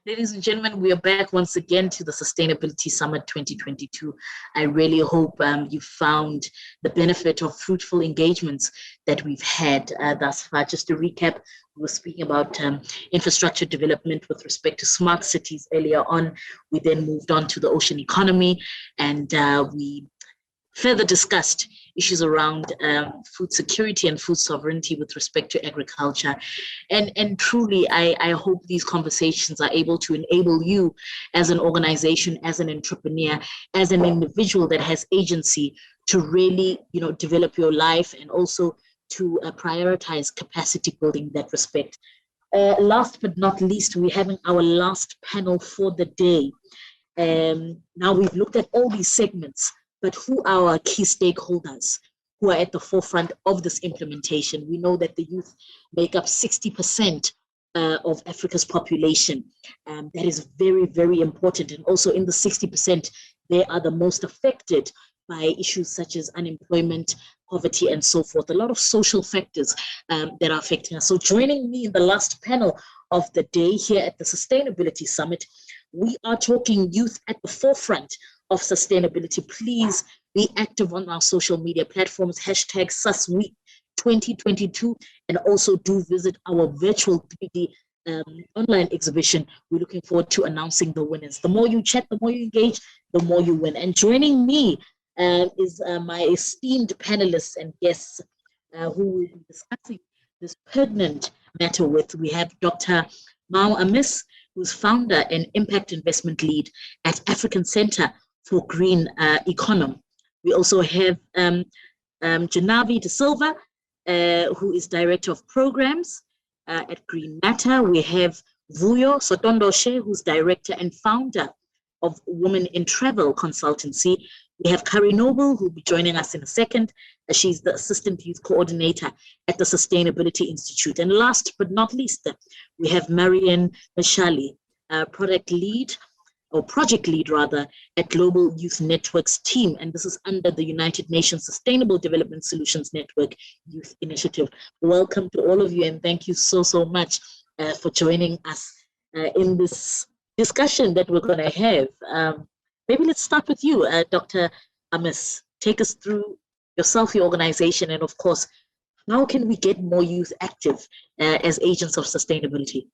Ladies and gentlemen, we are back once again to the Sustainability Summit 2022. I really hope you found the benefit of fruitful engagements that we've had thus far. Just to recap, we were speaking about infrastructure development with respect to smart cities earlier on. We then moved on to the ocean economy, and we further discussed issues around food security and food sovereignty with respect to agriculture. And truly, I hope these conversations are able to enable you as an organization, as an entrepreneur, as an individual that has agency to really, develop your life and also to prioritize capacity building in that respect. Last but not least, we're having our last panel for the day. Now we've looked at all these segments, but who are our key stakeholders who are at the forefront of this implementation? We know that the youth make up 60% of Africa's population. That is very, very important. And also in the 60%, they are the most affected by issues such as unemployment, poverty, and so forth. A lot of social factors that are affecting us. So joining me in the last panel of the day here at the Sustainability Summit, we are talking youth at the forefront of sustainability. Please be active on our social media platforms, hashtag SUSWeek 2022, and also do visit our virtual 3D online exhibition. We're looking forward to announcing the winners. The more you chat, the more you engage, the more you win. And joining me is my esteemed panelists and guests who will be discussing this pertinent matter with. We have Dr. Mao Amis, who's founder and impact investment lead at African Center for Green Economy. We also have Janavi De Silva, who is Director of Programs at Green Matter. We have Vuyo Sotondoshe, who's Director and Founder of Women in Travel Consultancy. We have Kari Noble, who will be joining us in a second. She's the Assistant Youth Coordinator at the Sustainability Institute. And last but not least, we have Marianne Mashali, Project Lead at Global Youth Networks team. And this is under the United Nations Sustainable Development Solutions Network Youth Initiative. Welcome to all of you, and thank you so much for joining us in this discussion that we're going to have. Maybe let's start with you, Dr. Amis. Take us through yourself, your organization, and of course, how can we get more youth active as agents of sustainability?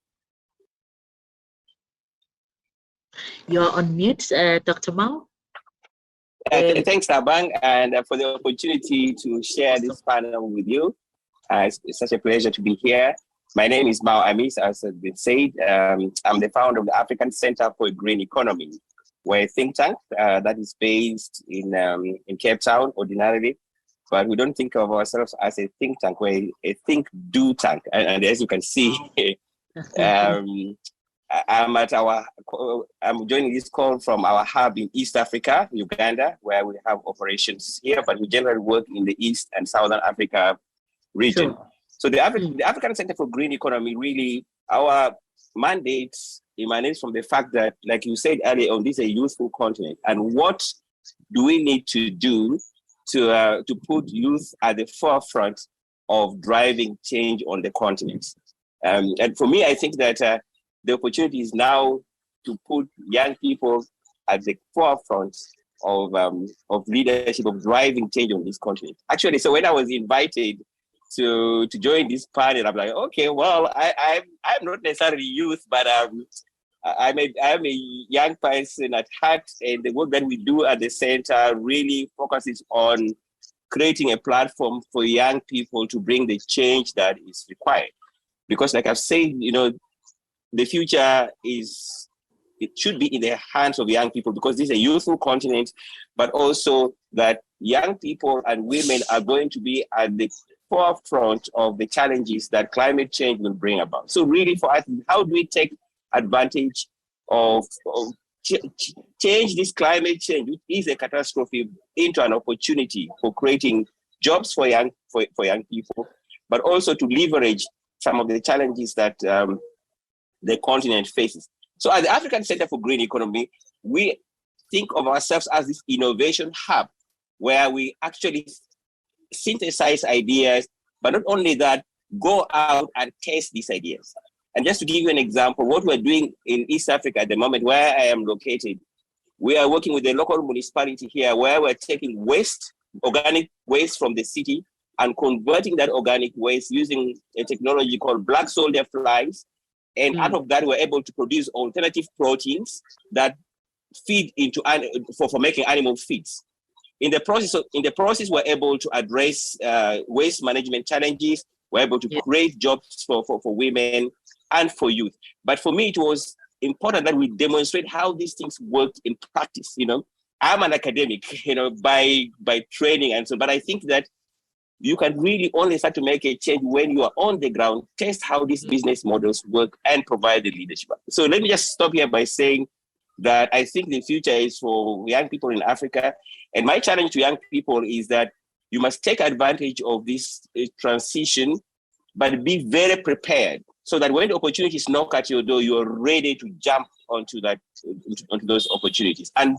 You're on mute, Dr. Mao. Thanks, Abang, and for the opportunity to share this panel with you. It's such a pleasure to be here. My name is Mao Amis, as has been said. I'm the founder of the African Center for Green Economy. We're a think tank that is based in Cape Town, ordinarily, but we don't think of ourselves as a think tank. We're a think-do tank, and as you can see, I'm joining this call from our hub in East Africa, Uganda, where we have operations here, but we generally work in the East and Southern Africa region. Sure. So the African Center for Green Economy, really, our mandate emanates from the fact that, like you said earlier on, this is a youthful continent. And what do we need to do to put youth at the forefront of driving change on the continent? And for me, I think that the opportunity is now to put young people at the forefront of leadership, of driving change on this continent. Actually, so when I was invited to join this panel, I'm like, okay, well, I'm not necessarily youth, but I'm a young person at heart, and the work that we do at the center really focuses on creating a platform for young people to bring the change that is required. Because, like I've said, the future should be in the hands of young people, because this is a youthful continent, but also that young people and women are going to be at the forefront of the challenges that climate change will bring about. So really for us, how do we take advantage of change this climate change, which is a catastrophe, into an opportunity for creating jobs for young people, but also to leverage some of the challenges that the continent faces. So at the African Center for Green Economy, we think of ourselves as this innovation hub where we actually synthesize ideas, but not only that, go out and test these ideas. And just to give you an example, what we're doing in East Africa at the moment, where I am located, we are working with the local municipality here, where we're taking waste, organic waste from the city, and converting that organic waste using a technology called black soldier flies. And out of that, we're able to produce alternative proteins that feed into for making animal feeds. In the process, we're able to address waste management challenges. We're able to create jobs for women and for youth. But for me, it was important that we demonstrate how these things work in practice. You know, I'm an academic, you know, by training and so. But I think that you can really only start to make a change when you are on the ground, test how these business models work, and provide the leadership. So let me just stop here by saying that I think the future is for young people in Africa. And my challenge to young people is that you must take advantage of this transition, but be very prepared so that when the opportunities knock at your door, you're ready to jump onto those opportunities. And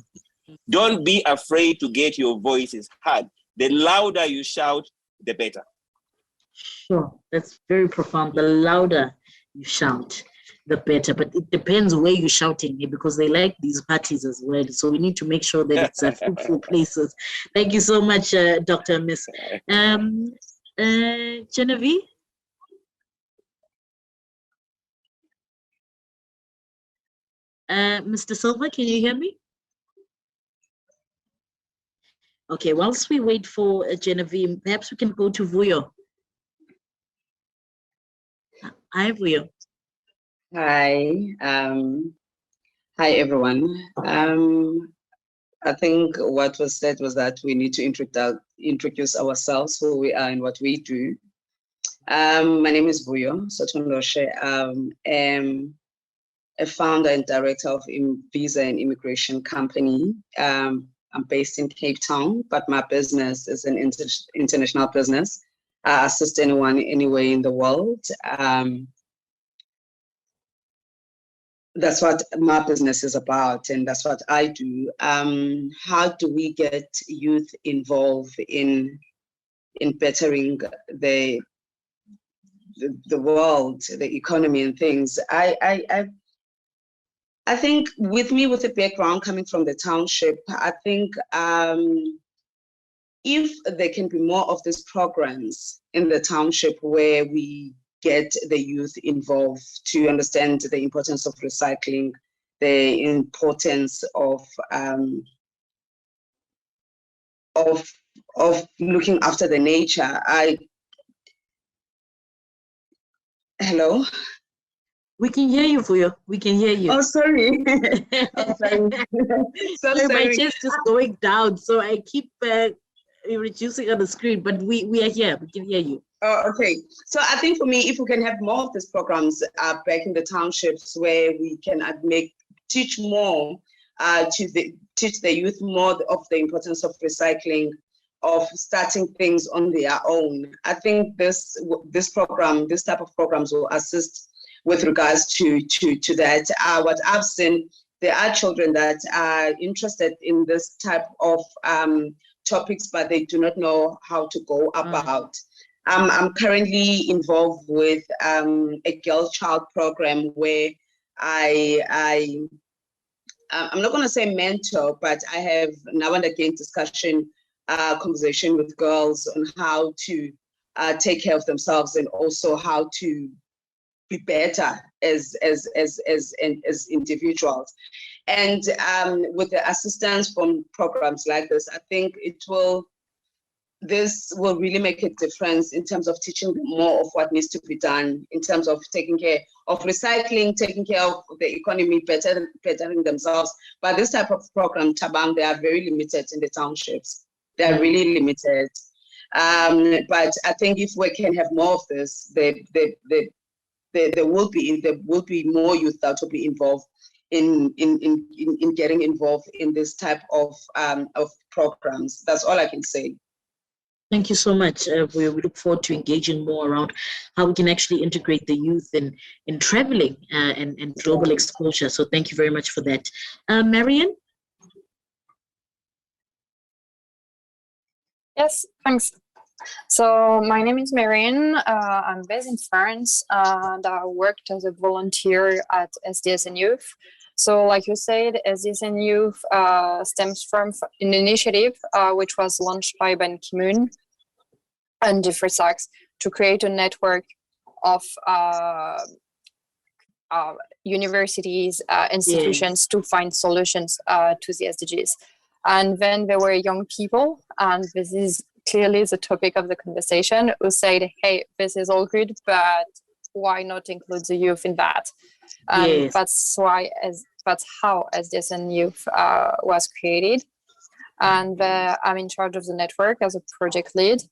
don't be afraid to get your voices heard. The louder you shout, the better. Sure, that's very profound. The louder you shout, the better. But it depends where you're shouting, because they like these parties as well. So we need to make sure that it's fruitful places. Thank you so much, Dr. Miss. Genevieve? Mr. Silva, can you hear me? Okay, whilst we wait for Genevieve, perhaps we can go to Vuyo. Hi, Vuyo. Hi. Hi, everyone. I think what was said was that we need to introduce ourselves, who we are and what we do. My name is Vuyo Sotondoshe. I'm a founder and director of Visa and Immigration Company. I'm based in Cape Town, but my business is an international business. I assist anyone anywhere in the world. That's what my business is about, and that's what I do. How do we get youth involved in bettering the world, the economy, and things? I think with a background coming from the township, I think if there can be more of these programs in the township where we get the youth involved to understand the importance of recycling, the importance of looking after the nature. Hello? We can hear you, Vuyo. We can hear you. Oh, sorry. Oh, sorry. Sorry. My chest is going down, so I keep reducing on the screen, but we are here. We can hear you. Oh, okay. So I think for me, if we can have more of these programs back in the townships where we can teach more teach the youth more of the importance of recycling, of starting things on their own. I think this type of programs will assist with regards to that. What I've seen, there are children that are interested in this type of topics, but they do not know how to go about. I'm currently involved with a girl child program where I'm not going to say mentor, but I have now and again conversation with girls on how to take care of themselves and also how to be better as individuals. And with the assistance from programs like this, I think this will really make a difference in terms of teaching them more of what needs to be done in terms of taking care of recycling, taking care of the economy, bettering themselves. But this type of program, Tabang, they are very limited in the townships. They are really limited. But I think if we can have more of this, there will be more youth that will be involved in getting involved in this type of programs. That's all I can say. Thank you so much. We look forward to engaging more around how we can actually integrate the youth in traveling and global exposure. So thank you very much for that. Marian? Yes, thanks. So my name is Marianne. I'm based in France, and I worked as a volunteer at SDSN Youth. So like you said, SDSN Youth stems from an initiative which was launched by Ban Ki-moon and Jeffrey Sachs to create a network of universities, institutions to find solutions to the SDGs. And then there were young people, and this is clearly the topic of the conversation, who said, hey, this is all good, but why not include the youth in that? And that's how SDSN Youth was created. And I'm in charge of the network as a project lead.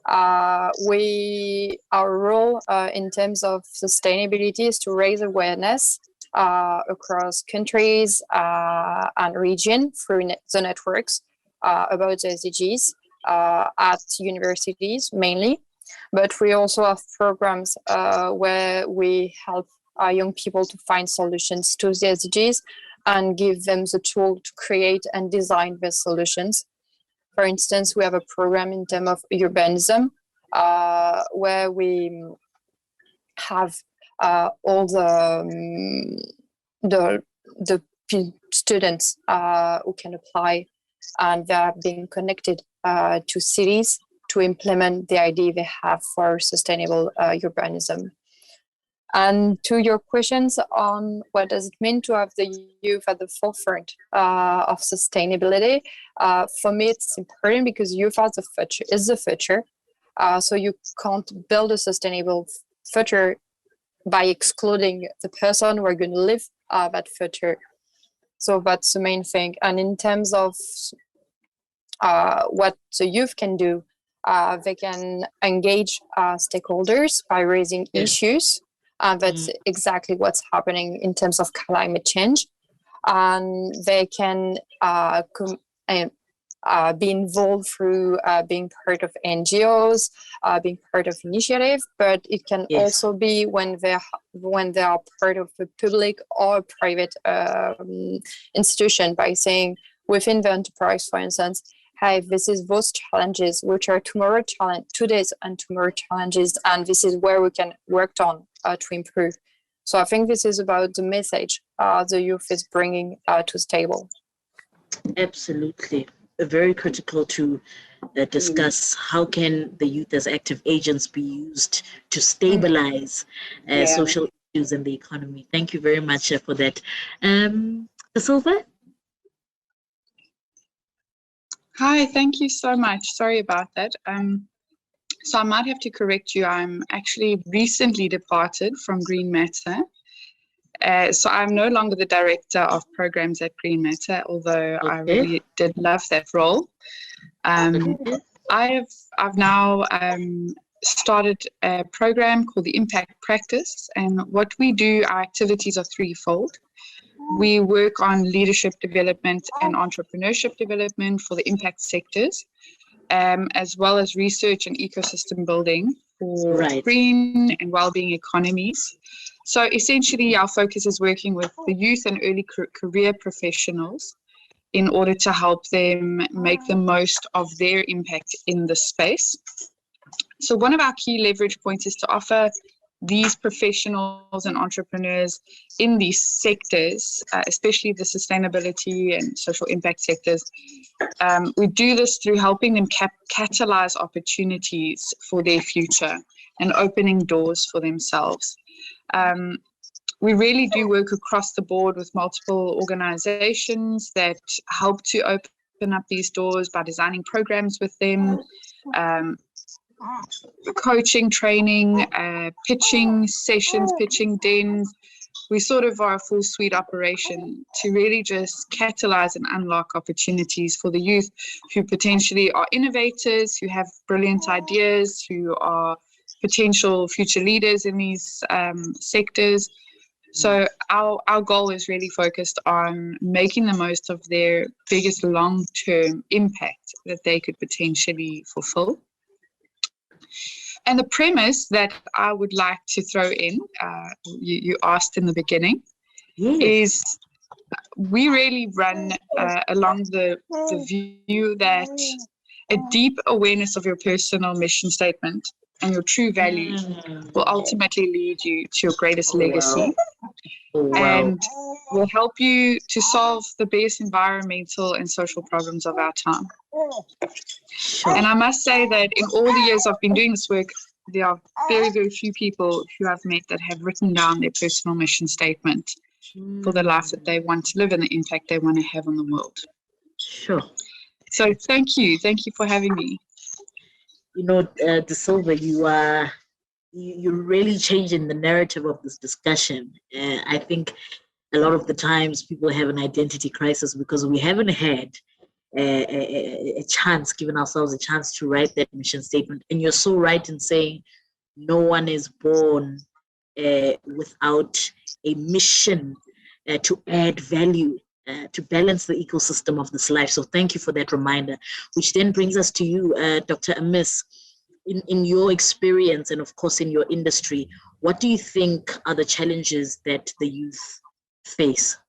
Our role in terms of sustainability is to raise awareness across countries and region through the networks about the SDGs at universities mainly. But we also have programs where we help young people to find solutions to the SDGs and give them the tool to create and design the solutions. For instance, we have a program in terms of urbanism where we have all the students who can apply, and they are being connected to cities to implement the idea they have for sustainable urbanism. And to your questions on what does it mean to have the youth at the forefront of sustainability, for me it's important because youth are is the future. So you can't build a sustainable future by excluding the person who are going to live that future. So that's the main thing. And in terms of what the youth can do, they can engage stakeholders by raising issues. That's exactly what's happening in terms of climate change. And they can be involved through being part of NGOs, being part of initiatives, but it can also be when they are part of a public or private institution, by saying within the enterprise, for instance, hey, this is those challenges which are today's and tomorrow challenges, and this is where we can work on to improve. So I think this is about the message the youth is bringing to the table. Absolutely. Very critical to discuss how can the youth as active agents be used to stabilize social issues in the economy. Thank you very much for that. Silva? Hi, thank you so much. Sorry about that. So I might have to correct you. I'm actually recently departed from Green Matter. So I'm no longer the director of programs at Green Matter, although I really did love that role. I've now started a program called the Impact Practice, and what we do, our activities are threefold. We work on leadership development and entrepreneurship development for the impact sectors, as well as research and ecosystem building for green and well-being economies. So essentially, our focus is working with the youth and early career professionals in order to help them make the most of their impact in the space. So one of our key leverage points is to offer these professionals and entrepreneurs in these sectors, especially the sustainability and social impact sectors. We do this through helping them catalyze opportunities for their future and opening doors for themselves. We really do work across the board with multiple organizations that help to open up these doors by designing programs with them, coaching, training, pitching sessions, pitching dens. We sort of are a full suite operation to really just catalyze and unlock opportunities for the youth who potentially are innovators, who have brilliant ideas, who are potential future leaders in these sectors. So our goal is really focused on making the most of their biggest long-term impact that they could potentially fulfill. And the premise that I would like to throw in, you asked in the beginning, is we really run along the view that A deep awareness of your personal mission statement and your true values will ultimately lead you to your greatest legacy. And will help you to solve the biggest environmental and social problems of our time. And I must say that in all the years I've been doing this work, there are very, very few people who I've met that have written down their personal mission statement for the life that they want to live and the impact they want to have on the world. Sure. So thank you. Thank you for having me. You know, De Silva, you're really changing the narrative of this discussion. I think a lot of the times people have an identity crisis because we haven't had a chance, given ourselves a chance to write that mission statement. And you're so right in saying no one is born without a mission to add value, to balance the ecosystem of this life. So thank you for that reminder, which then brings us to you, Dr. Amis. In your experience and of course in your industry, what do you think are the challenges that the youth face?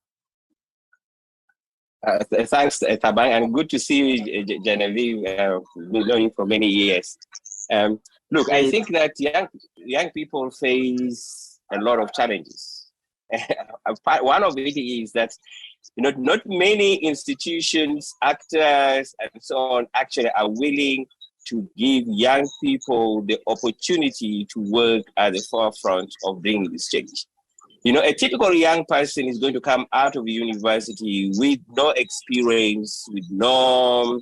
Thanks, Tabang, and good to see you, Genevieve. We've been knowing for many years. Look, I think that young people face a lot of challenges. One of it is that not many institutions, actors, and so on actually are willing to give young people the opportunity to work at the forefront of bringing this change. A typical young person is going to come out of university with no experience, with no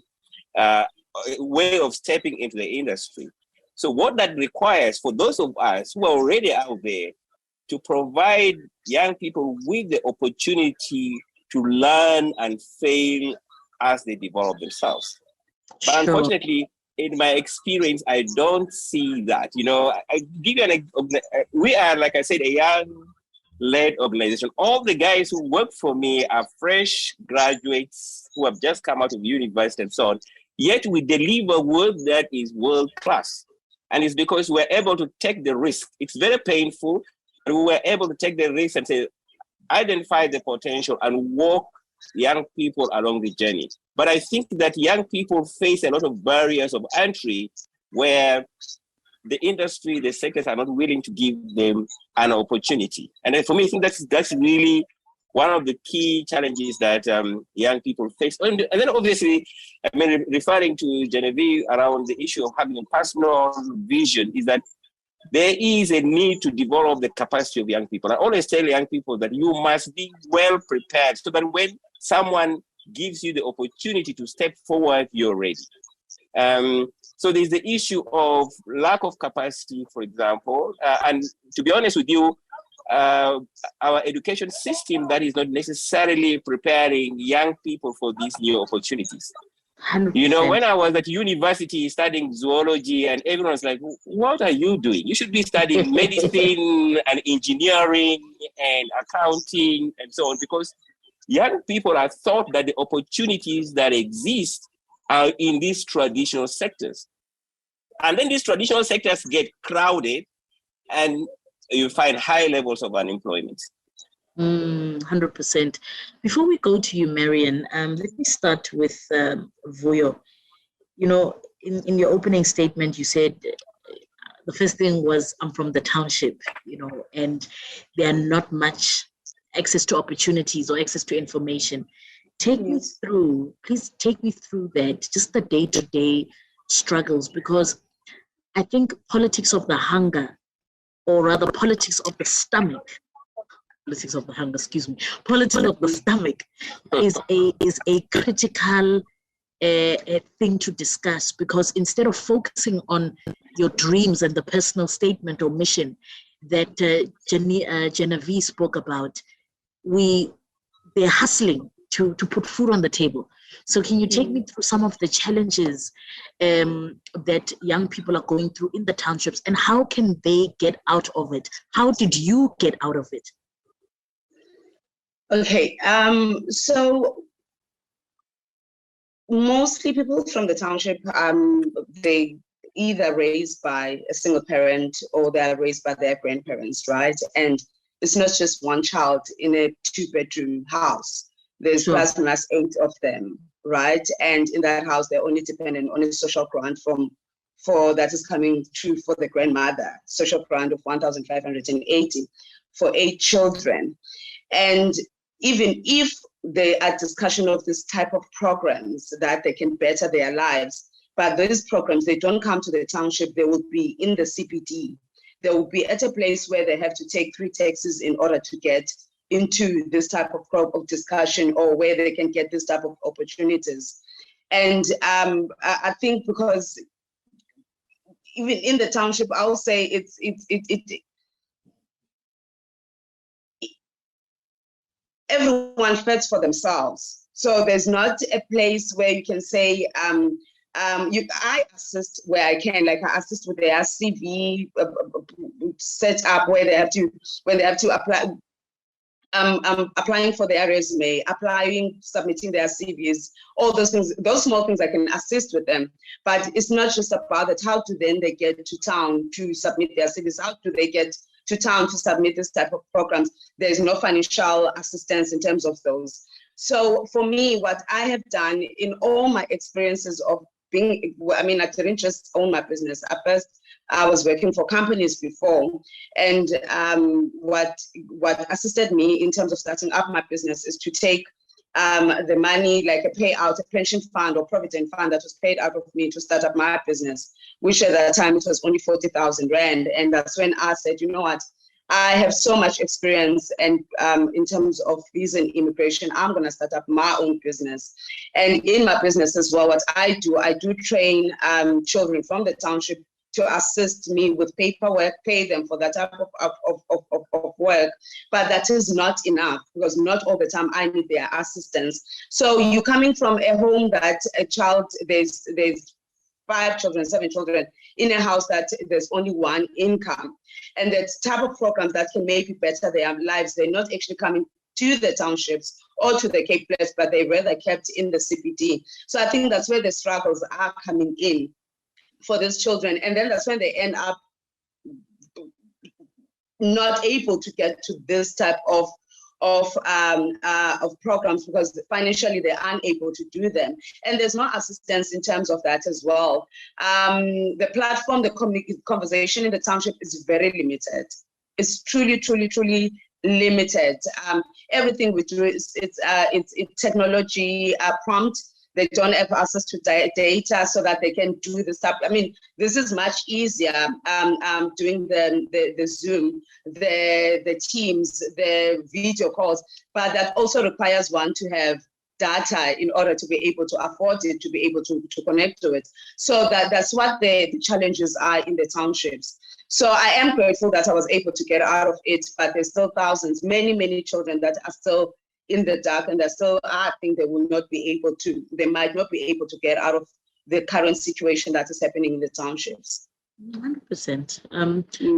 way of stepping into the industry. So what that requires for those of us who are already out there to provide young people with the opportunity to learn and fail as they develop themselves. But unfortunately, in my experience, I don't see that. I give you we are, like I said, a young-led organization. All the guys who work for me are fresh graduates who have just come out of university and so on. Yet we deliver work that is world-class. And it's because we're able to take the risk. It's very painful, but we were able to take the risk and say, identify the potential and walk young people along the journey. But I think that young people face a lot of barriers of entry where the industry, the sectors are not willing to give them an opportunity. And for me, I think that's really one of the key challenges that young people face. And then obviously, referring to Genevieve around the issue of having a personal vision is that there is a need to develop the capacity of young people. I always tell young people that you must be well prepared so that when someone gives you the opportunity to step forward, you're ready. So there's the issue of lack of capacity, for example. And to be honest with you, our education system that is not necessarily preparing young people for these new opportunities. 100%. When I was at university studying zoology, and everyone was like, what are you doing? You should be studying medicine and engineering and accounting and so on, because young people are thought that the opportunities that exist are in these traditional sectors. And then these traditional sectors get crowded and you find high levels of unemployment. 100%. Before we go to you, Marian, let me start with Vuyo. In your opening statement, you said the first thing was, I'm from the township, and there are not much access to opportunities or access to information. Please take me through that, just the day-to-day struggles, because I think politics of the hunger, or rather politics of the stomach, politics of the stomach is a critical thing to discuss, because instead of focusing on your dreams and the personal statement or mission that Genevieve spoke about, they're hustling to put food on the table. So can you take me through some of the challenges that young people are going through in the townships, and how can they get out of it? How did you get out of it? Okay, so mostly people from the township, they either raised by a single parent or they're raised by their grandparents, right? And it's not just one child in a 2-bedroom house. There's plus 8 of them. right? And in that house, they're only dependent on a social grant that is coming through for the grandmother, social grant of 1,580 for 8 children. And even if there are discussion of this type of programs that they can better their lives, but these programs, they don't come to the township, they will be in the CPD. They will be at a place where they have to take 3 taxis in order to get into this type of discussion, or where they can get this type of opportunities. And I think because even in the township, I'll say everyone fights for themselves. So there's not a place where you can say, I assist where I can, like I assist with their CV set up where they have to apply. Applying for their resume, submitting their CVs, all those things, those small things I can assist with them. But it's not just about that. How do then they get to town to submit their CVs? How do they get to town to submit this type of programs? There's no financial assistance in terms of those. So for me, what I have done in all my experiences of being, I didn't just own my business. At first, I was working for companies before, and what assisted me in terms of starting up my business is to take the money, like a payout, a pension fund or provident fund that was paid out of me to start up my business, which at that time it was only 40,000 rand. And that's when I said, you know what, I have so much experience and in terms of visa and immigration, I'm going to start up my own business. And in my business as well, what I do train children from the township to assist me with paperwork, pay them for that type of work. But that is not enough, because not all the time I need their assistance. So you're coming from a home that a child, there's 5 children, 7 children in a house that there's only one income. And that type of programs that can maybe better their lives, they're not actually coming to the townships or to the Cape Place, but they rather kept in the CPD. So I think that's where the struggles are coming in for these children. And then that's when they end up not able to get to this type of programs, because financially they're unable to do them. And there's no assistance in terms of that as well. The platform, the conversation in the township is very limited. It's truly, truly, truly limited. Everything we do is it's technology prompt. They don't have access to data so that they can do this stuff. This is much easier doing the Zoom, the Teams, the video calls, but that also requires one to have data in order to be able to afford it, to be able to connect to it. So that's what the challenges are in the townships. So I am grateful that I was able to get out of it, but there's still thousands, many, many children that are still in the dark, and I think they might not be able to get out of the current situation that is happening in the townships. 100%.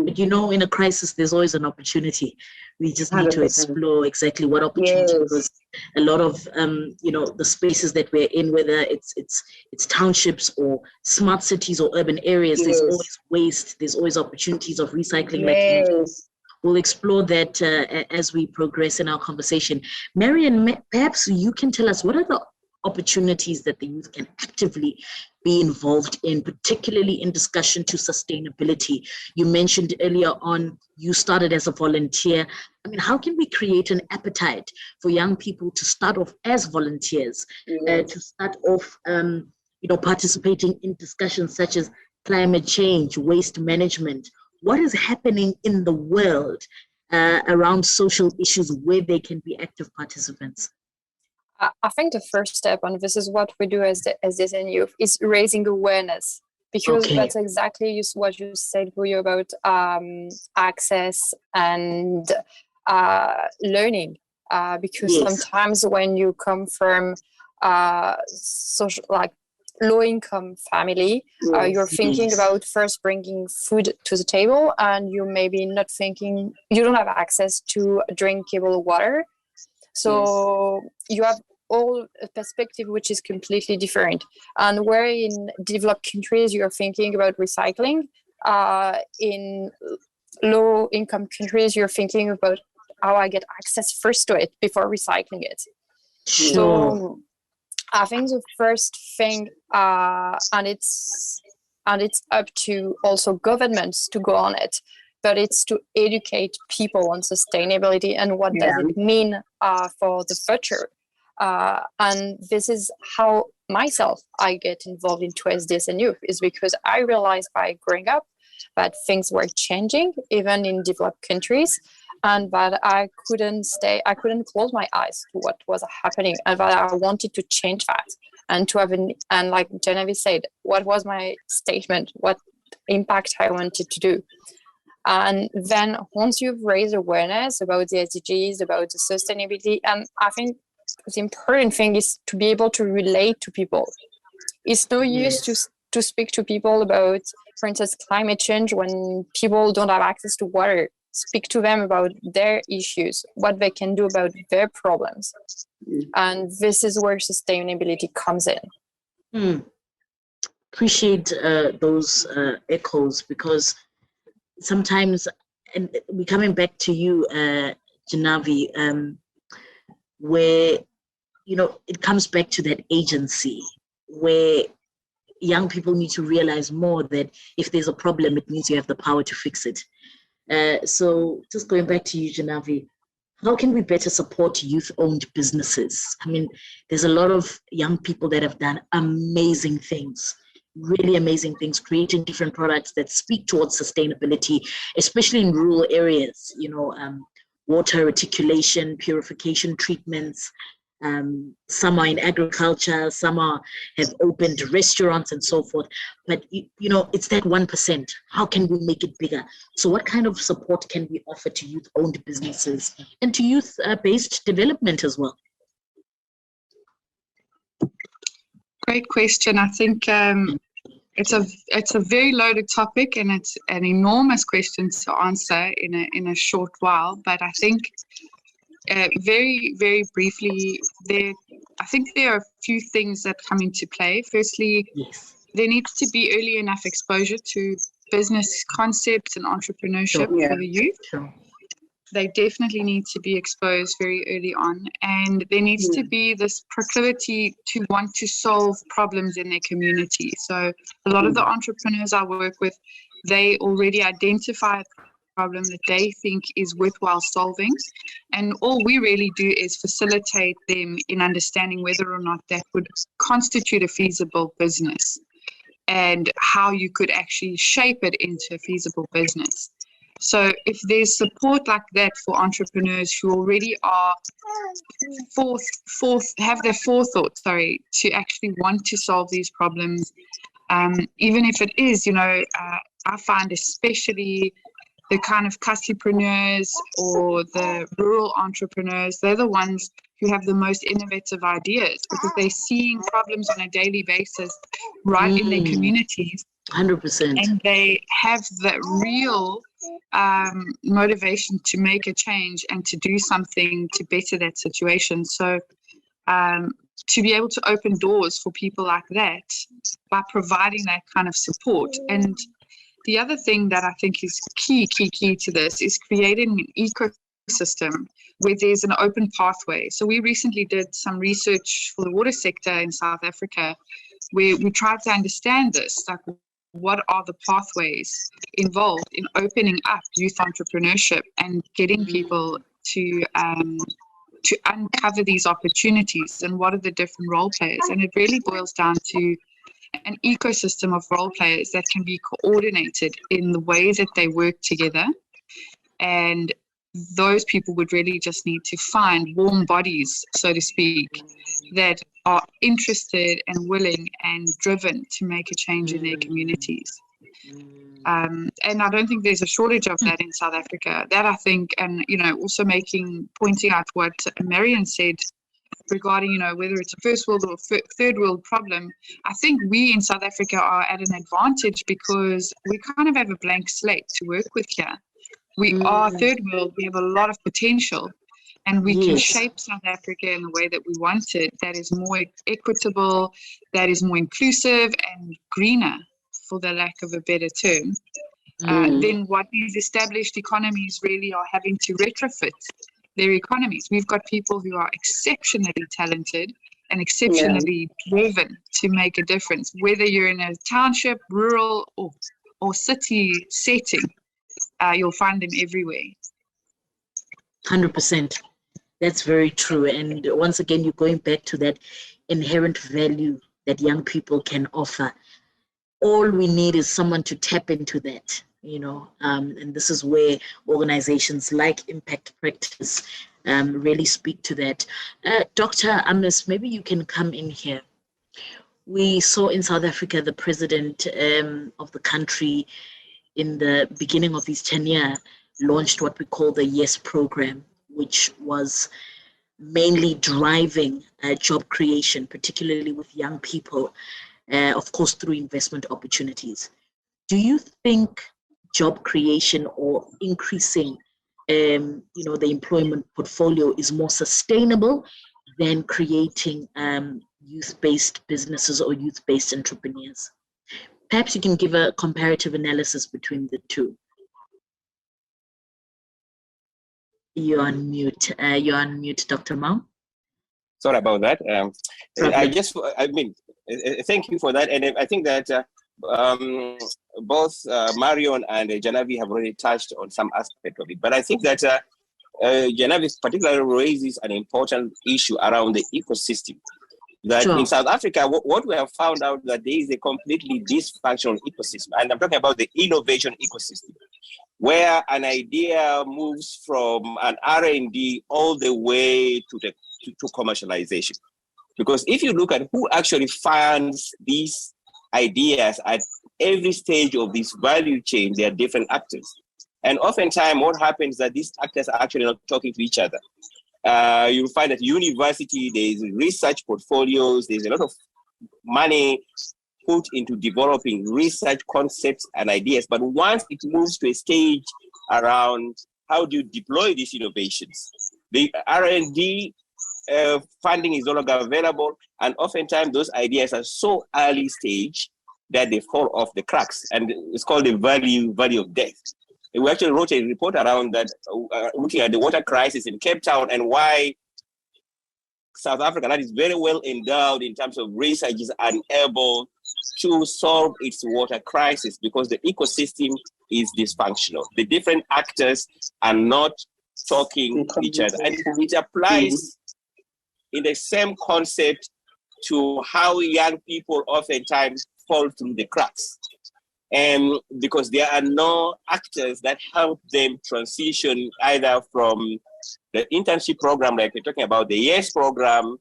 But in a crisis, there's always an opportunity. We just need 100%. To explore exactly what opportunity, yes. Because a lot of the spaces that we're in, whether it's townships or smart cities or urban areas, yes. There's always waste. There's always opportunities of recycling mechanisms. We'll explore that as we progress in our conversation. Marion, perhaps you can tell us what are the opportunities that the youth can actively be involved in, particularly in discussion to sustainability. You mentioned earlier on, you started as a volunteer. How can we create an appetite for young people to start off as volunteers, to start off, participating in discussions such as climate change, waste management? What is happening in the world around social issues where they can be active participants? I think the first step, and this is what we do as the youth, is raising awareness, because that's exactly what you said, Buyo, about access and learning. Because sometimes when you come from social, like low-income family, you're thinking about first bringing food to the table, and you maybe not thinking, you don't have access to drinkable water. So you have all a perspective which is completely different. And where in developed countries you're thinking about recycling, in low-income countries you're thinking about how I get access first to it before recycling it. Sure. So I think the first thing, and it's up to also governments to go on it, but it's to educate people on sustainability and what does it mean for the future. And this is how myself I get involved into SDS and youth, is because I realized by growing up that things were changing even in developed countries, and that I couldn't close my eyes to what was happening, and that I wanted to change that, and to have and like Genevieve said, what was my statement, what impact I wanted to do. And then once you've raised awareness about the SDGs, about the sustainability, and I think the important thing is to be able to relate to people. It's no use to speak to people about, for instance, climate change when people don't have access to water. Speak to them about their issues, what they can do about their problems. And this is where sustainability comes in. Appreciate those echoes, because sometimes, and we're coming back to you, Janavi, where, you know, it comes back to that agency where young people need to realize more that if there's a problem, it means you have the power to fix it. So just going back to you, Janavi, how can we better support youth-owned businesses? I mean, there's a lot of young people that have done amazing things, really amazing things, creating different products that speak towards sustainability, especially in rural areas, you know, water reticulation, purification treatments. Some are in agriculture, some have opened restaurants and so forth. But, you know, it's that 1%. How can we make it bigger? So what kind of support can we offer to youth-owned businesses and to youth-based development as well? Great question. I think it's a very loaded topic, and it's an enormous question to answer in a short while. But I think very, very briefly, I think there are a few things that come into play. Firstly, there needs to be early enough exposure to business concepts and entrepreneurship for the youth. They definitely need to be exposed very early on, and there needs to be this proclivity to want to solve problems in their community. So a lot of the entrepreneurs I work with, they already identify a problem that they think is worthwhile solving, and all we really do is facilitate them in understanding whether or not that would constitute a feasible business and how you could actually shape it into a feasible business. So if there's support like that for entrepreneurs who already are have the forethought, to actually want to solve these problems, even if it is, you know, I find especially the kind of cussipreneurs or the rural entrepreneurs, they're the ones who have the most innovative ideas, because they're seeing problems on a daily basis right in their communities. 100%. And they have the real motivation to make a change and to do something to better that situation. So to be able to open doors for people like that by providing that kind of support. And the other thing that I think is key to this is creating an ecosystem where there's an open pathway. So we recently did some research for the water sector in South Africa, where we tried to understand this, like what are the pathways involved in opening up youth entrepreneurship and getting people to uncover these opportunities, and what are the different role players. And it really boils down to an ecosystem of role players that can be coordinated in the ways that they work together. And those people would really just need to find warm bodies, so to speak, that are interested and willing and driven to make a change in their communities. And I don't think there's a shortage of that in South Africa. That I think, and, you know, also pointing out what Marion said regarding, you know, whether it's a first world or third world problem, I think we in South Africa are at an advantage because we kind of have a blank slate to work with here. We are third world, we have a lot of potential, and we can shape South Africa in the way that we want it, that is more equitable, that is more inclusive and greener, for the lack of a better term, than what these established economies really are having to retrofit their economies. We've got people who are exceptionally talented and exceptionally driven to make a difference, whether you're in a township, rural, or city setting. You'll find them everywhere. 100%. That's very true. And once again, you're going back to that inherent value that young people can offer. All we need is someone to tap into that, and this is where organizations like Impact Practice really speak to that. Dr. Amos, maybe you can come in here. We saw in South Africa the president of the country in the beginning of his tenure launched what we call the YES program, which was mainly driving job creation, particularly with young people, of course, through investment opportunities. Do you think job creation or increasing, the employment portfolio is more sustainable than creating youth-based businesses or youth-based entrepreneurs? Perhaps you can give a comparative analysis between the two. You're on mute. Dr. Mao. Sorry about that. Thank you for that. And I think that both Marion and Janavi have already touched on some aspect of it. But I think that Janavi particularly raises an important issue around the ecosystem. That in South Africa, what we have found out that there is a completely dysfunctional ecosystem. And I'm talking about the innovation ecosystem, where an idea moves from an R&D all the way to commercialization. Because if you look at who actually funds these ideas at every stage of this value chain, there are different actors. And oftentimes what happens is that these actors are actually not talking to each other. You'll find at university, there's research portfolios, there's a lot of money put into developing research concepts and ideas. But once it moves to a stage around how do you deploy these innovations, the R&D funding is no longer available, and oftentimes those ideas are so early stage that they fall off the cracks, and it's called the value of death. We actually wrote a report around that, looking at the water crisis in Cape Town and why South Africa, that is very well endowed in terms of research, is unable to solve its water crisis because the ecosystem is dysfunctional. The different actors are not talking to each other. And it applies in the same concept to how young people oftentimes fall through the cracks. And because there are no actors that help them transition either from the internship program, like we're talking about, the YES program,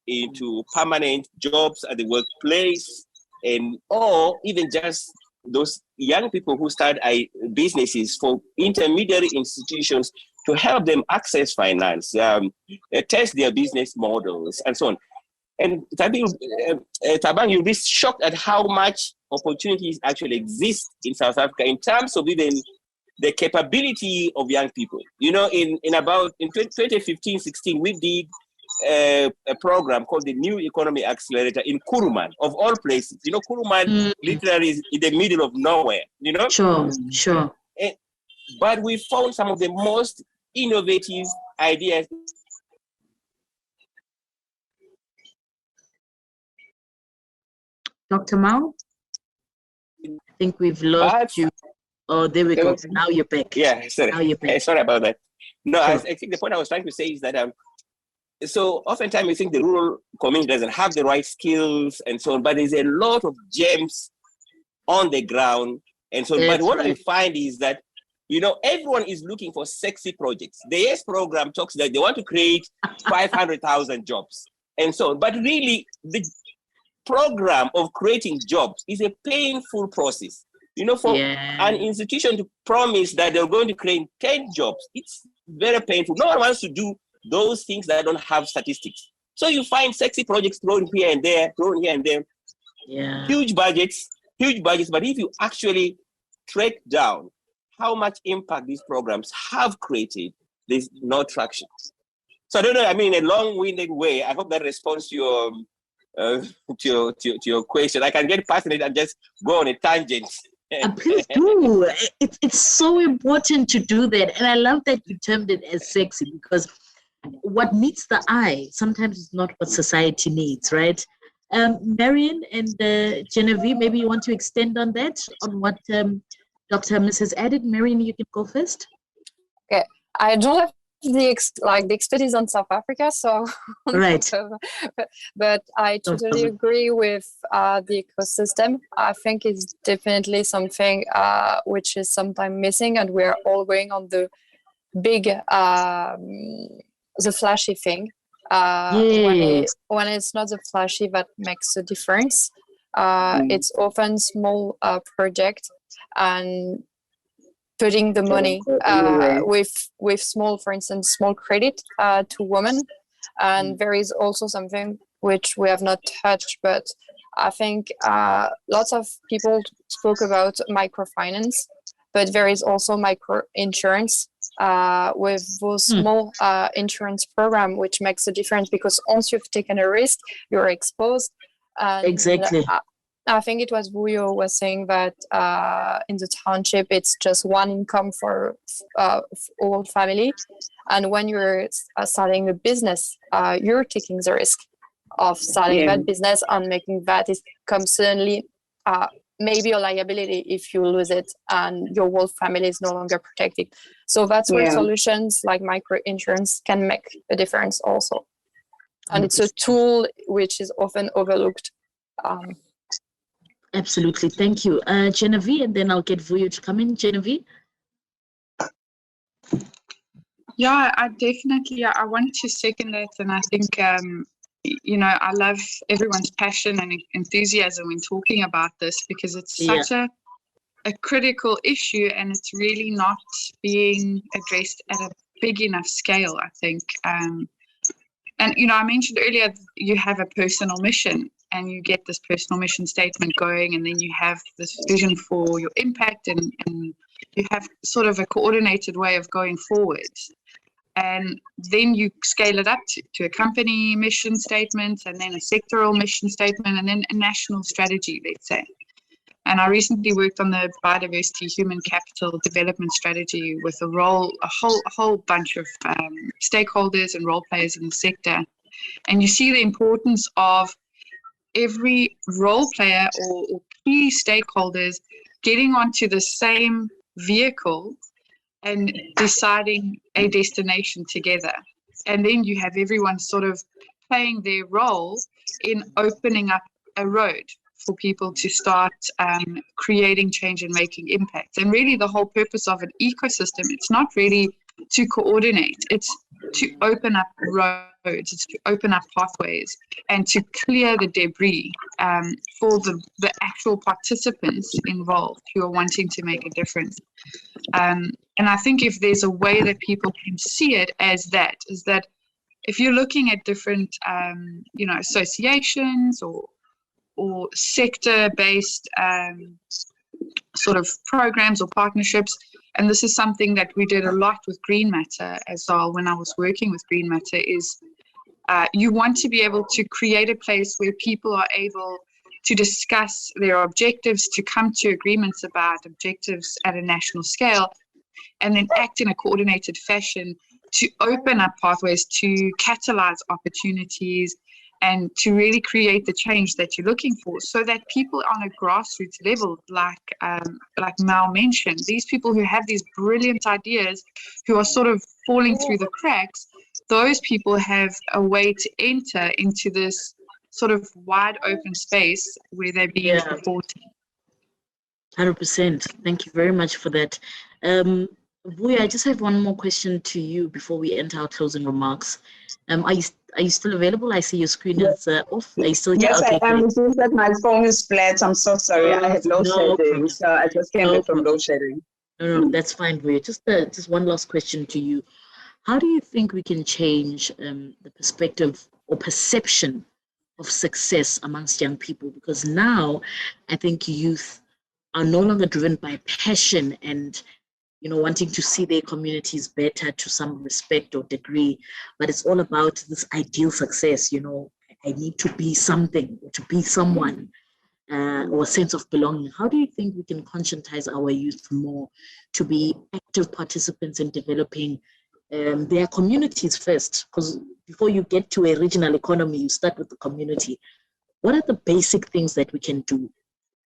into permanent jobs at the workplace, or even just those young people who start businesses for intermediary institutions to help them access finance, test their business models, and so on. And Tabang, you'll be shocked at how much opportunities actually exist in South Africa in terms of even the capability of young people. In 2015-16, we did a program called the New Economy Accelerator in Kuruman, of all places. Kuruman literally is in the middle of nowhere, Sure. But we found some of the most innovative ideas. Dr. Mao? I think we've lost you. Oh, there we go. Now you're back. Yeah, sorry. Now you're back. Sorry about that. No, Sure. I think the point I was trying to say is that so oftentimes we think the rural community doesn't have the right skills and so on, but there's a lot of gems on the ground and so on. But what I find is that, everyone is looking for sexy projects. The YES program talks that they want to create 500,000 jobs and so on. But really, the program of creating jobs is a painful process. For an institution to promise that they're going to create 10 jobs, it's very painful. No one wants to do those things that don't have statistics. So you find sexy projects thrown here and there. Yeah. Huge budgets. But if you actually track down how much impact these programs have created, there's no traction. So I don't know, in a long-winded way, I hope that responds to your question. I can get passionate and just go on a tangent. Please do. It's so important to do that. And I love that you termed it as sexy, because what meets the eye sometimes is not what society needs, right? Marion and Genevieve, maybe you want to extend on that, on what Dr. Hamnes has added. Marion, you can go first. Okay, I don't have the expertise on South Africa, so right. but I totally agree with the ecosystem. I think it's definitely something which is sometimes missing, and we're all going on the big, the flashy thing. When it's not the flashy that makes a difference. It's often small project and putting the money with small, for instance, small credit to women. And there is also something which we have not touched, but I think lots of people spoke about microfinance, but there is also micro insurance with those small insurance program, which makes a difference, because once you've taken a risk, you're exposed. And exactly. I think it was Vuyo was saying that in the township, it's just one income for all family. And when you're starting a business, you're taking the risk of starting that business and making that it comes suddenly maybe a liability if you lose it and your whole family is no longer protected. So that's where solutions like micro insurance can make a difference also. And it's a tool which is often overlooked. Absolutely. Thank you. Genevieve, and then I'll get Vuyo to come in. Genevieve? Yeah, I want to second that. And I think, I love everyone's passion and enthusiasm when talking about this, because it's such a critical issue, and it's really not being addressed at a big enough scale, I think. And, I mentioned earlier, you have a personal mission, and you get this personal mission statement going, and then you have this vision for your impact, and you have sort of a coordinated way of going forward. And then you scale it up to a company mission statement, and then a sectoral mission statement, and then a national strategy, let's say. And I recently worked on the biodiversity human capital development strategy with a whole bunch of stakeholders and role players in the sector. And you see the importance of every role player or key stakeholders getting onto the same vehicle and deciding a destination together. And then you have everyone sort of playing their role in opening up a road for people to start creating change and making impact. And really the whole purpose of an ecosystem, it's not really to coordinate, it's to open up roads, it's to open up pathways and to clear the debris for the actual participants involved who are wanting to make a difference. And I think if there's a way that people can see it as that, is that if you're looking at different, associations or sector-based sort of programs or partnerships, and this is something that we did a lot with Green Matter as well when I was working with Green Matter, is you want to be able to create a place where people are able to discuss their objectives, to come to agreements about objectives at a national scale, and then act in a coordinated fashion to open up pathways, to catalyze opportunities, and to really create the change that you're looking for, so that people on a grassroots level, like Mal mentioned, these people who have these brilliant ideas, who are sort of falling through the cracks, those people have a way to enter into this sort of wide open space where they're being supported. 100%. Thank you very much for that. Vuyo, I just have one more question to you before we enter our closing remarks. Are you still available? I see your screen is off. Are you still here? Yes, okay, I am. It's just that my phone is flat. I'm so sorry. I had load shedding, so I just came in from load shedding. No, that's fine, Vuyo. Just one last question to you. How do you think we can change the perspective or perception of success amongst young people? Because now I think youth are no longer driven by passion and wanting to see their communities better to some respect or degree, but it's all about this ideal success. I need to be something, or to be someone, or a sense of belonging. How do you think we can conscientize our youth more to be active participants in developing their communities first, because before you get to a regional economy, you start with the community. What are the basic things that we can do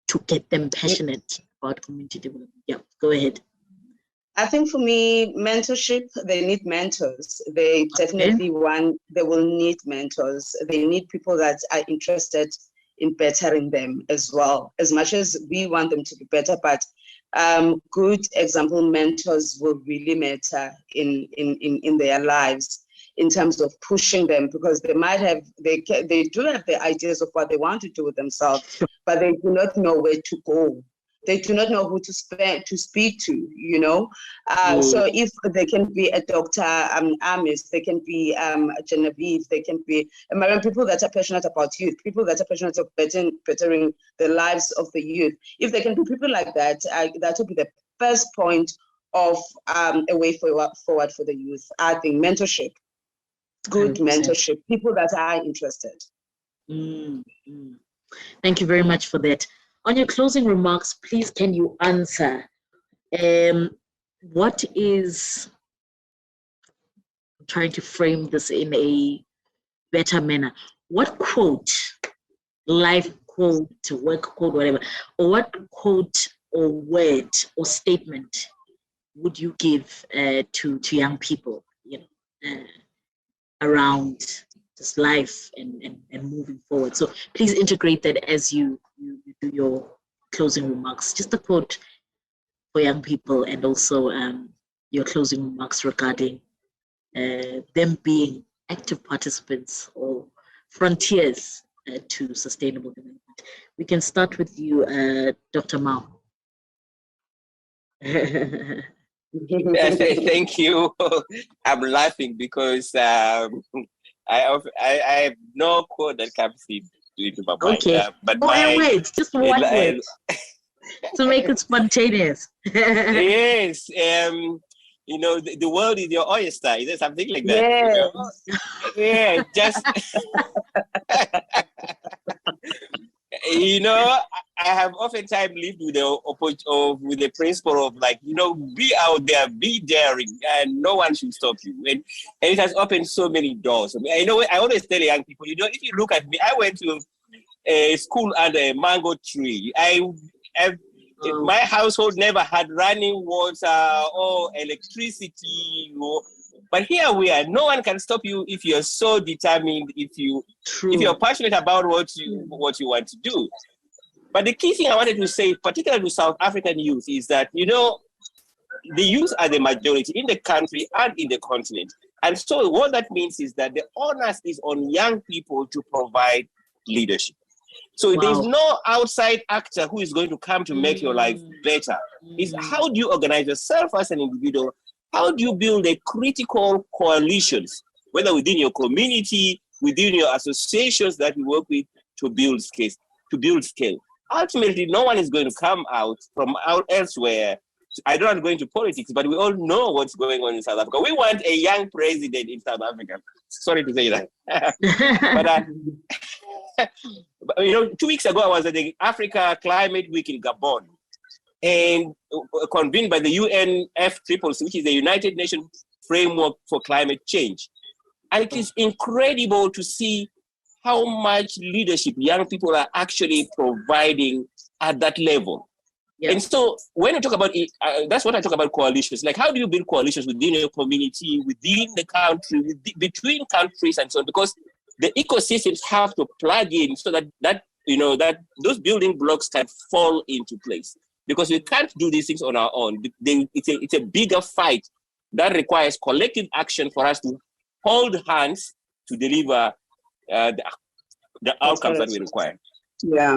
to get them passionate about community development? Yeah, go ahead. I think for me, mentorship, they need mentors. They definitely they will need mentors. They need people that are interested in bettering them as well, as much as we want them to be better, but good example mentors will really matter in their lives in terms of pushing them, because they might have, they do have the ideas of what they want to do with themselves, but they do not know where to go. They do not know who to speak to, you know. So if they can be a Dr. Amis, they can be a Genevieve, they can be people that are passionate about youth, people that are passionate about bettering the lives of the youth. If they can be people like that, that would be the first point of a way forward for the youth. I think mentorship, good 100%. Mentorship, people that are interested. Thank you very much for that. On your closing remarks, please can you answer what is, I'm trying to frame this in a better manner, what quote, life quote, work quote, whatever, or what quote or word or statement would you give to young people, you know, around this life and moving forward? So please integrate that as you do your closing remarks. Just a quote for young people, and also your closing remarks regarding them being active participants or frontiers to sustainable development. We can start with you, Dr. Mao. Thank you. I'm laughing because I have no quote that comes into my mind. Okay. But wait, just one word to make it spontaneous. Yes. You know, the world is your oyster. Is there something like that? Yes. You know? Yeah, just you know, I have oftentimes lived with the principle of, like, you know, be out there, be daring, and no one should stop you. And it has opened so many doors. I mean, I always tell young people, you know, if you look at me, I went to a school under a mango tree. My household never had running water or electricity. But here we are. No one can stop you if you're so determined, if you're passionate about what you want to do. But the key thing I wanted to say, particularly to South African youth, is that, you know, the youth are the majority in the country and in the continent. And so what that means is that the onus is on young people to provide leadership. So there's no outside actor who is going to come to make your life better. It's how do you organize yourself as an individual? How do you build a critical coalitions, whether within your community, within your associations that you work with, to build scale? Ultimately, no one is going to come out from elsewhere. I don't want to go into politics, but we all know what's going on in South Africa. We want a young president in South Africa. Sorry to say that. But you know, 2 weeks ago, I was at the Africa Climate Week in Gabon, and convened by the UNFCCC, which is the United Nations Framework for Climate Change. And it is incredible to see how much leadership young people are actually providing at that level. Yeah. And so when I talk about it, that's what I talk about coalitions. Like, how do you build coalitions within your community, within the country, between countries, and so on? Because the ecosystems have to plug in so that those building blocks can fall into place. Because we can't do these things on our own. It's a bigger fight that requires collective action for us to hold hands to deliver the outcomes that we require. Yeah.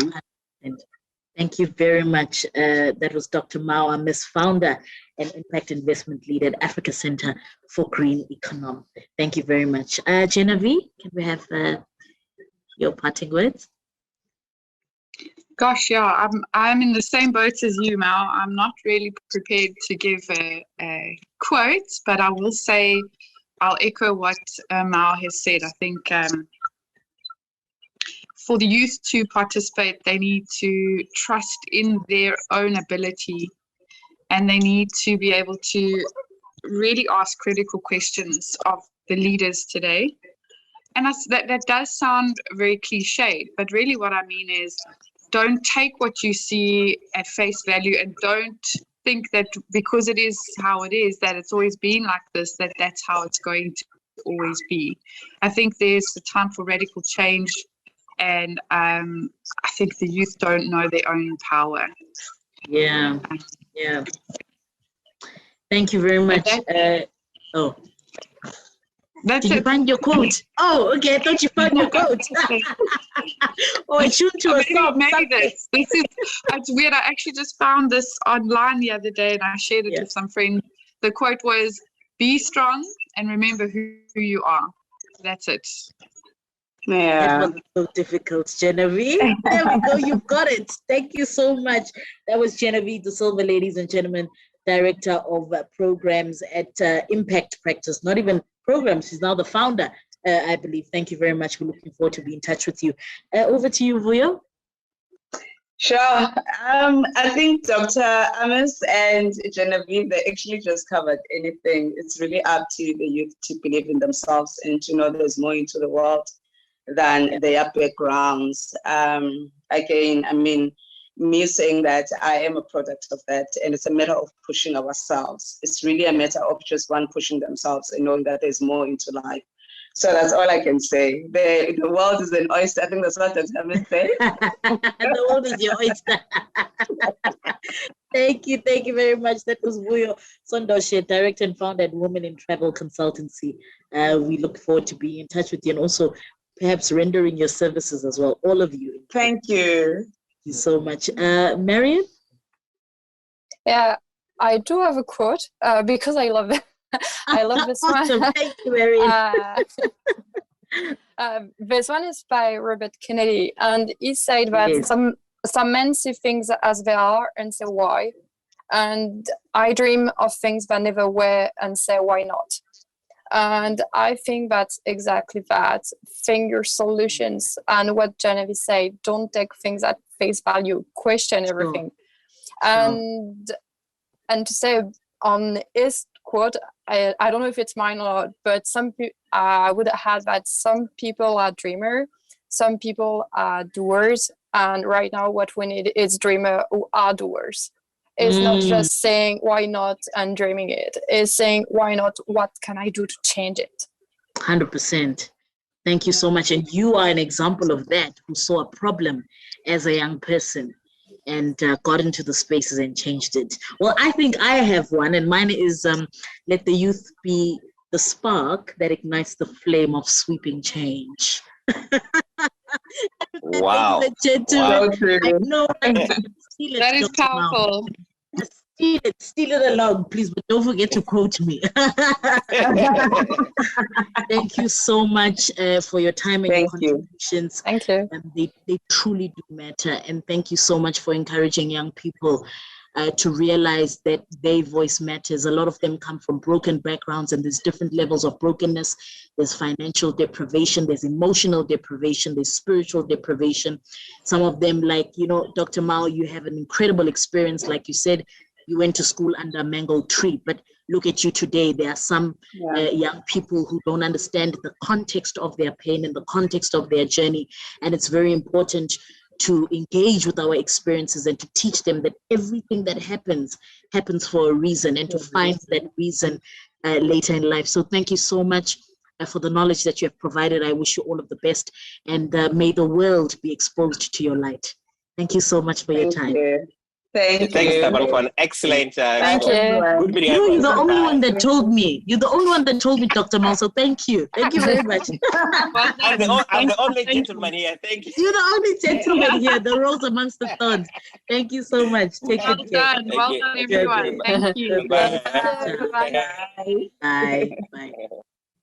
Thank you very much. That was Dr. Mao Amis, founder and impact investment lead at Africa Center for Green Economy. Thank you very much. Genevieve, can we have your parting words? Gosh, yeah, I'm in the same boat as you, Mal. I'm not really prepared to give a quote, but I will say, I'll echo what Mal has said. I think for the youth to participate, they need to trust in their own ability, and they need to be able to really ask critical questions of the leaders today. And that does sound very cliched, but really what I mean is don't take what you see at face value, and don't think that because it is how it is, that it's always been like this, that's how it's going to always be. I think there's a time for radical change, and I think the youth don't know their own power. Yeah. Thank you very much. Did you find your quote? Oh, okay. I thought you found your quote. I tuned to a song. Maybe this is, it's weird. I actually just found this online the other day, and I shared it with some friends. The quote was, "Be strong and remember who you are." That's it. Yeah. That was so difficult, Genevieve. There we go. You got it. Thank you so much. That was Genevieve De Silva, ladies and gentlemen, Director of Programs at Impact Practice. Not even programs. She's now the founder, I believe. Thank you very much. We're looking forward to be in touch with you. Over to you, Vuyo. Sure. I think Dr. Amos and Genevieve, they actually just covered anything. It's really up to the youth to believe in themselves and to know there's more into the world than their backgrounds. Again, I mean, me saying that, I am a product of that, and it's a matter of pushing ourselves. It's really a matter of just one pushing themselves and knowing that there's more into life. So that's all I can say. The world is an oyster. I think that's what Dr. Amos said. The world is your oyster. Thank you very much. That was Vuyo Sondoshe, Director and Founder at Women in Travel Consultancy. We look forward to being in touch with you, and also perhaps rendering your services as well, all of you. Thank you. Thank you so much. Marion? Yeah, I do have a quote because I love it. I love this awesome. one. Thank you, Marion. This one is by Robert Kennedy, and he said that some men see things as they are and say why, and I dream of things that never were and say why not. And I think that's exactly that. Think your solutions, and what Genevieve said, don't take things at face value, question everything. And to say on his quote, I don't know if it's mine or not, but I would add that some people are dreamers, some people are doers, and right now what we need is dreamers who are doers. It's not just saying why not and dreaming it. It's saying why not, what can I do to change it? 100%. Thank you so much. And you are an example of that, who saw a problem as a young person and got into the spaces and changed it. Well, I think I have one, and mine is let the youth be the spark that ignites the flame of sweeping change. Wow. Ladies and gentlemen, I know that is powerful. Steal it along, please, but don't forget to quote me. Thank you so much for your time and your contributions. Thank you. They truly do matter. And thank you so much for encouraging young people to realize that their voice matters. A lot of them come from broken backgrounds, and there's different levels of brokenness. There's financial deprivation, there's emotional deprivation, there's spiritual deprivation. Some of them, like, Dr. Mao, you have an incredible experience. Like you said, you went to school under a mango tree, but look at you today. There are some young people who don't understand the context of their pain and the context of their journey. And it's very important to engage with our experiences and to teach them that everything that happens for a reason, and to find that reason later in life. So thank you so much for the knowledge that you have provided. I wish you all of the best, and may the world be exposed to your light. Thank you so much for your time. Thanks, Tabaro, for an excellent. Thank you. You're the only one that told me. You're the only one that told me, Dr. Mal. So thank you. Thank you very much. I'm the only gentleman here. Thank you. You're the only gentleman here. The rose amongst the thorns. Thank you so much. Take Well care. done. Well done, everyone. Thank you. Bye. Bye. Bye.